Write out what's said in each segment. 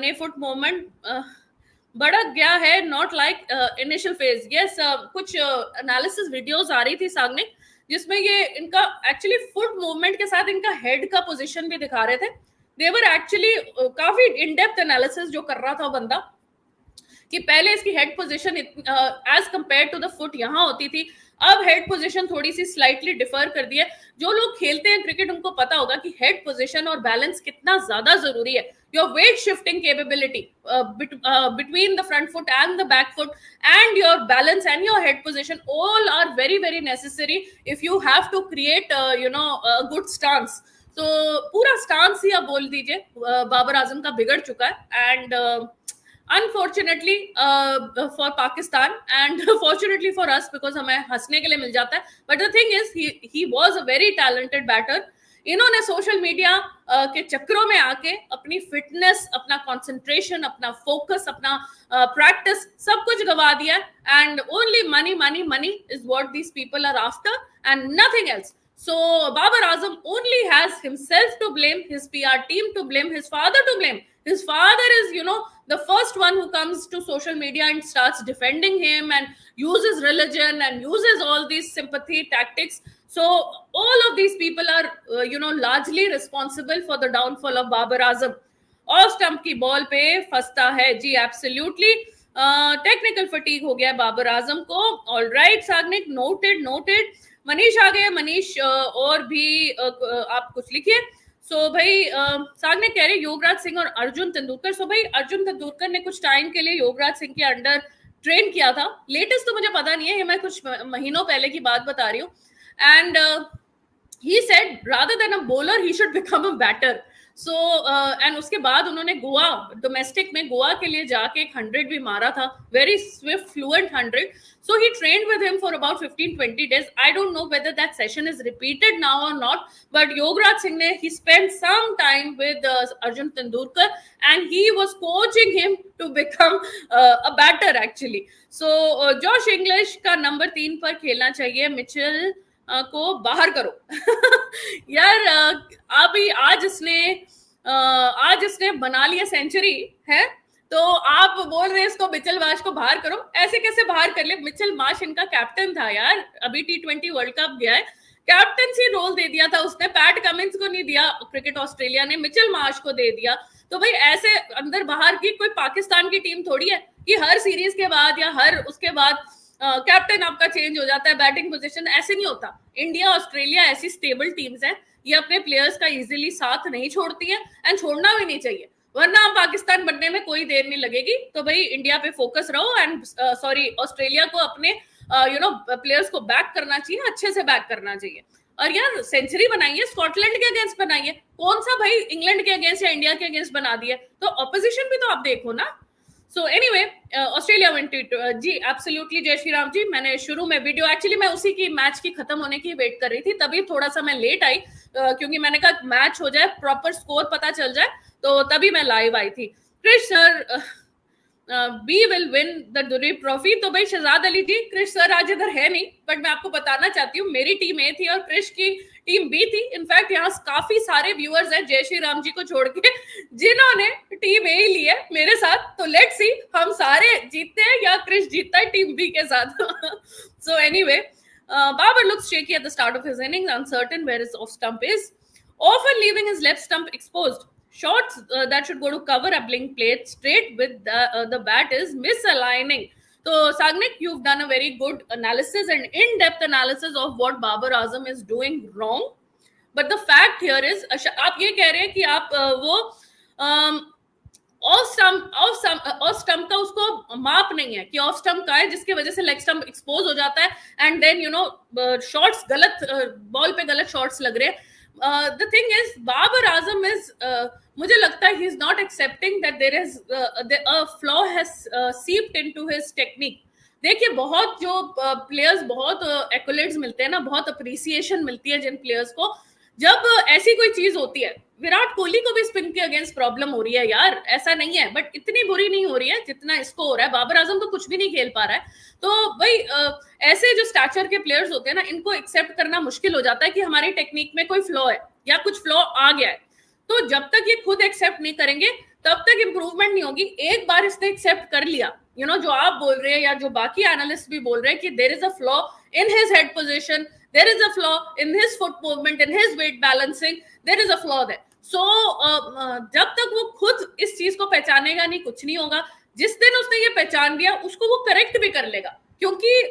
ने foot moment बढ़ गया है, not like initial phase. Yes, कुछ एनालिसिस वीडियोस आ रही थी सागने, जिसमें ये इनका एक्चुअली फुट मूवमेंट के साथ इनका हेड का पोजीशन भी दिखा रहे थे। देवर एक्चुअली काफी इन डेप्थ एनालिसिस जो कर रहा था बंदा, कि पहले इसकी head position as compare to the foot यहाँ होती थी, अब हेड पोजीशन थोड़ी सी स्लाइटली डिफर कर दी है। जो लोग खेलते हैं क्रिकेट उनको पता होगा कि हेड पोजीशन और बैलेंस कितना ज्यादा जरूरी है। Your weight shifting capability between the front foot and the back foot, and your balance and your head position, all are very very necessary if you have to create a good stance. So पूरा stance ही आप बोल दीजिए बाबर आजम का बिगड़ चुका है, and unfortunately for Pakistan and fortunately for us because हमें हंसने के लिए मिल जाता है, but the thing is he was a very talented batter. इन्होंने सोशल मीडिया के चक्रों में आके अपनी फिटनेस, अपना कंसंट्रेशन, अपना फोकस, अपना प्रैक्टिस सब कुछ गवा दिया, and only money money money is what these people are after and nothing else. So Babar Azam only has himself to blame, his PR team to blame, his father to blame. His father is, the first one who comes to social media and starts defending him and uses religion and uses all these sympathy tactics. So all of these people are, largely responsible for the downfall of Babar Azam. Off stump की ball पे फंसता है जी, absolutely technical fatigue हो गया बाबर आजम को. All right Sagnik, noted. Manish आ गए. मनीष और भी आप कुछ लिखिए. सो भाई सागनिक कह रहे योगराज सिंह और अर्जुन तेंदुलकर. सो भाई अर्जुन तेंदुलकर ने कुछ टाइम के लिए योगराज सिंह के अंडर ट्रेन किया था. लेटेस्ट तो मुझे पता नहीं है, ये मैं कुछ महीनों पहले की बात बता रही हूँ. And he said rather than a bowler he should become a batter. So and उसके बाद उन्होंने गोवा, डोमेस्टिक में गोवा के लिए जाके एक 100 भी मारा था, very Swift fluent 100. So he trained with him for about 15-20 days. I don't know whether that session is repeated now or not, but Yograj Singh ne, he spent some time with Arjun Tendulkar and he was coaching him to become a batter actually. So Josh English का number 3 पर खेलना चाहिए, Mitchell को बाहर करो. यार अभी आज इसने बना लिया सेंचुरी है, तो आप बोल रहे हैं इसको मिचेल मार्श को बाहर करो. ऐसे कैसे बाहर कर ले? मिचेल मार्श इनका कैप्टन था यार, अभी T20 वर्ल्ड कप गया है, कैप्टनसी रोल दे दिया था उसने. पैट कमिंस को नहीं दिया क्रिकेट ऑस्ट्रेलिया ने, मिचेल मार्श को दे दिया. तो भाई ऐसे अंदर बाहर की कोई पाकिस्तान की टीम थोड़ी है कि हर सीरीज के बाद या हर उसके बाद कैप्टन आपका चेंज हो जाता है, बैटिंग पोजीशन. ऐसे नहीं होता. इंडिया ऑस्ट्रेलिया ऐसी स्टेबल टीम्स हैं, ये अपने प्लेयर्स का इजीली साथ नहीं छोड़ती है, एंड छोड़ना भी नहीं चाहिए, वरना पाकिस्तान बनने में कोई देर नहीं लगेगी. तो भाई इंडिया पे फोकस रहो, एंड ऑस्ट्रेलिया को अपने प्लेयर्स को बैक करना चाहिए, अच्छे से बैक करना चाहिए. और यार सेंचुरी बनाई है, स्कॉटलैंड के अगेंस्ट बनाई है, कौन सा भाई इंग्लैंड के अगेंस्ट या इंडिया के अगेंस्ट बना दिया? तो ऑपोजिशन भी तो आप देखो ना. सो एनीवे ऑस्ट्रेलिया विंट जी, एब्सोल्युटली. जय श्री राम जी. मैंने शुरू में वीडियो एक्चुअली मैं उसी की मैच की खत्म होने की वेट कर रही थी, तभी थोड़ा सा मैं लेट आई, क्योंकि मैंने कहा मैच हो जाए, प्रॉपर स्कोर पता चल जाए, तो तभी मैं लाइव आई थी. Krish sir, we will win the Duleep trophy. तो भाई शहजाद अली जी, क्रिश सर आज इधर है नहीं, बट मैं आपको बताना चाहती हूँ मेरी टीम ए थी और क्रिश की टीम बी थी. इनफैक्ट यहाँ काफी सारे व्यूअर्स हैं जय श्री राम जी को छोड़ के जिन्होंने टीम ए ली है मेरे साथ. तो लेट्स सी हम सारे जीतते हैं या क्रिश जीतता है टीम बी के साथ. So anyway, Babar looks shaky at the start of his innings, uncertain where his off stump is, often leaving his left stump exposed. Shots that should go to cover a blink plate straight with the bat is misaligning. So Sagnik, you've done a very good analysis and in-depth analysis of what Babar Azam is doing wrong. But the fact here is, आप ये कह रहे हैं कि आप वो off stump का उसको माप नहीं है कि ऑफ स्टंप का है, जिसकी वजह से लेग स्टंप एक्सपोज हो जाता है, एंड देन शॉट्स गलत, बॉल पे गलत शॉट्स लग रहे हैं. The thing is, Babar Azam is, मुझे लगता है he is not accepting that there is a flaw has seeped into his technique. देखिए बहुत जो प्लेयर्स, बहुत एक्कोलेट्स मिलते हैं ना, बहुत अप्रिसिएशन मिलती है जिन प्लेयर्स को, जब ऐसी कोई चीज होती है. विराट कोहली को भी स्पिन के अगेंस्ट प्रॉब्लम हो रही है यार, ऐसा नहीं है, बट इतनी बुरी नहीं हो रही है जितना इसको हो रहा है. बाबर आजम तो कुछ भी नहीं खेल पा रहा है. तो भाई ऐसे जो स्टैचर के प्लेयर्स होते हैं ना, इनको एक्सेप्ट करना मुश्किल हो जाता है कि हमारी टेक्निक में कोई फ्लॉ है या कुछ फ्लॉ आ गया है. तो जब तक ये खुद एक्सेप्ट नहीं करेंगे, तब तक इंप्रूवमेंट नहीं होगी। एक बार इसने एक्सेप्ट कर लिया, जो आप बोल रहे हैं या जो बाकी एनालिस्ट भी बोल रहे हैं कि there is a flaw in his head position, there is a flaw in his foot movement, in his weight balancing, there is a flaw there. So जब तक वो खुद इस चीज को पहचानेगा नहीं, कुछ नहीं होगा। जिस दिन उसने ये पहचान लिया, उसको वो करेक्ट भी कर लेगा, क्योंकि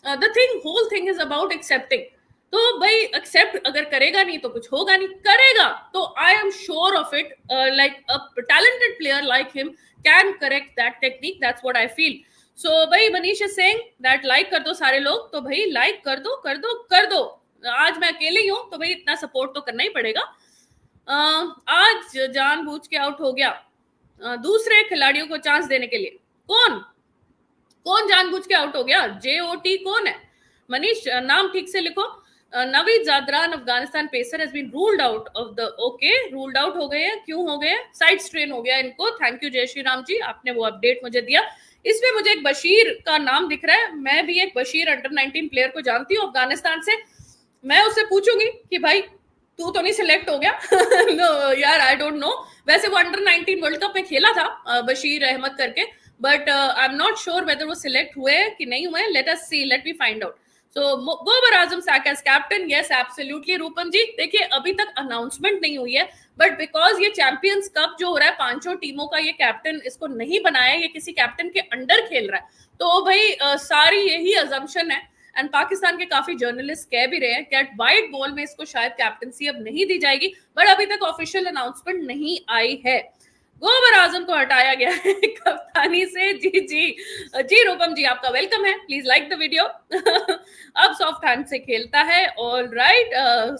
the thing whole thing is about accepting. तो भाई एक्सेप्ट अगर करेगा नहीं तो कुछ होगा नहीं, करेगा तो I am sure of it, like a talented player like him can correct that technique, that's what I feel. So भाई Manish is saying that like कर दो सारे लोग, तो भाई लाइक कर दो कर दो कर दो। आज मैं अकेले ही हूं तो भाई इतना सपोर्ट तो करना ही पड़ेगा। आज जानबूझ के आउट हो गया दूसरे खिलाड़ियों को चांस देने के लिए। कौन कौन जानबूझ के आउट हो गया? JOT कौन है? मनीष नाम ठीक से लिखो। Naveed Zadran Afghanistan pacer has been ruled out of the, okay ruled out हो गए हैं। क्यों हो गए? साइड स्ट्रेन हो गया इनको। थैंक यू जय श्री राम जी, आपने वो अपडेट मुझे दिया। इसमें मुझे एक बशीर का नाम दिख रहा है। मैं भी एक बशीर अंडर 19 प्लेयर को जानती हूँ अफगानिस्तान से। मैं उससे पूछूंगी कि भाई तू तो नहीं सिलेक्ट हो गया? no, यार आई डोंट नो। वैसे वो अंडर 19 वर्ल्ड कप में खेला था बशीर अहमद करके, but I am not sure whether वो सिलेक्ट हुए कि नहीं हुए। Let us see, let me find out. So गोबर Azam sack as captain, yes absolutely Rupam ji. देखिए अभी तक अनाउंसमेंट नहीं हुई है, बट बिकॉज ये चैंपियंस कप जो हो रहा है, 5 टीमों का ये कैप्टन इसको नहीं बनाया, ये किसी कैप्टन के अंडर खेल रहा है, तो भाई सारी यही अजम्पशन है। एंड पाकिस्तान के काफी जर्नलिस्ट कह भी रहे हैं कि वाइट बॉल में इसको शायद कैप्टनसी अब नहीं दी जाएगी, बट अभी तक ऑफिशियल अनाउंसमेंट नहीं आई है। गोबर आजम को हटाया गया है कप्तानी से। जी जी जी रूपम जी, आपका वेलकम है, प्लीज लाइक द वीडियो। अब सॉफ्ट हैंड से खेलता है, all right.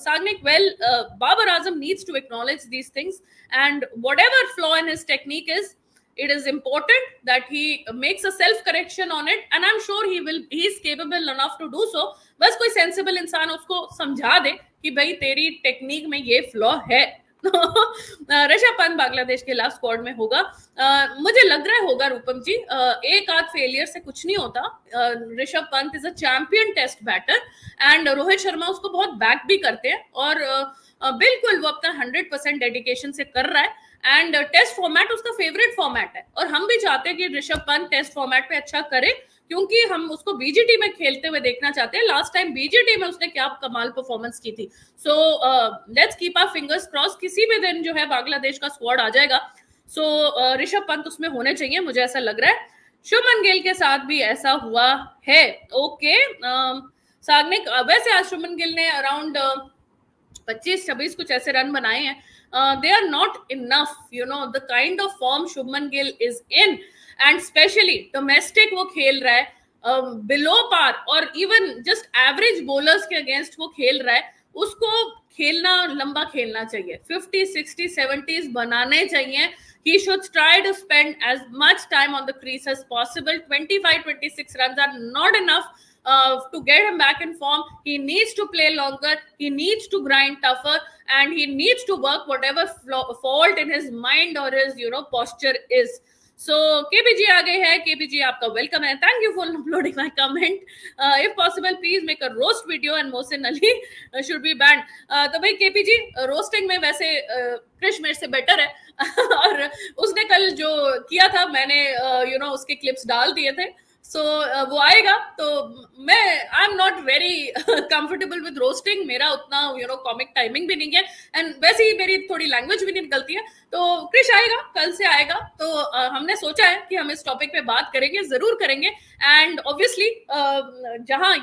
Sagnik, well Babar Azam needs to acknowledge these things, and whatever flaw in his technique is, it is important that he makes a self correction on it, and I'm sure he is capable enough to do so। बस कोई sensible इंसान उसको समझा दे कि भाई तेरी technique में ये फ्लॉ है। ऋषभ पंत बांग्लादेश के खिलाफ स्क्वाड में होगा। मुझे लग रहा है होगा रूपम जी। एक आध फेलियर से कुछ नहीं होता। Rishabh Pant is a champion test batter, and Rohit Sharma उसको बहुत बैक भी करते हैं, और बिल्कुल वो अपना 100% डेडिकेशन से कर रहा है। एंड टेस्ट फॉर्मेट उसका फेवरेट फॉर्मेट है, और हम भी चाहते हैं कि ऋषभ पंत टेस्ट फॉर्मेट पे अच्छा करे, क्योंकि हम उसको बीजीटी में खेलते हुए देखना चाहते हैं। लास्ट टाइम बीजीटी में उसने क्या कमाल परफॉर्मेंस की थी। So let's keep our fingers cross, किसी भी दिन जो है बांग्लादेश का स्क्वाड आ जाएगा। सो ऋषभ पंत उसमें होने चाहिए, मुझे ऐसा लग रहा है। शुभमन गिल के साथ भी ऐसा हुआ है। ओके साग्निक, वैसे आज शुभमन गिल ने अराउंड 25-26 कुछ ऐसे रन बनाए हैं। they are not enough, the kind of form Shubman Gill is in, and especially domestic वो खेल रहा है, below par और even just average bowlers के against वो खेल रहा है। उसको खेलना, लंबा खेलना चाहिए, 50, 60, 70s बनाने चाहिए। He should try to spend as much time on the crease as possible. 25, 26 runs are not enough to get him back in form. He needs to play longer, he needs to grind tougher, and he needs to work whatever fault in his mind or his posture is. So KBG आ गए हैं। KBG आपका welcome है, thank you for uploading my comment. If possible please make a roast video and Mohsin Ali should be band. तो भाई KPG roasting में वैसे कृष मेरे से बेटर है और उसने कल जो किया था, मैंने उसके क्लिप्स डाल दिए थे। सो वो आएगा, तो मैं आई am not very comfortable with roasting, मेरा उतना कॉमिक टाइमिंग भी नहीं है, एंड वैसे ही मेरी थोड़ी लैंग्वेज भी नहीं निकलती है। तो क्रिश आएगा, कल से आएगा, तो हमने सोचा है कि हम इस टॉपिक पे बात करेंगे, जरूर करेंगे। एंड ऑब्वियसली जहां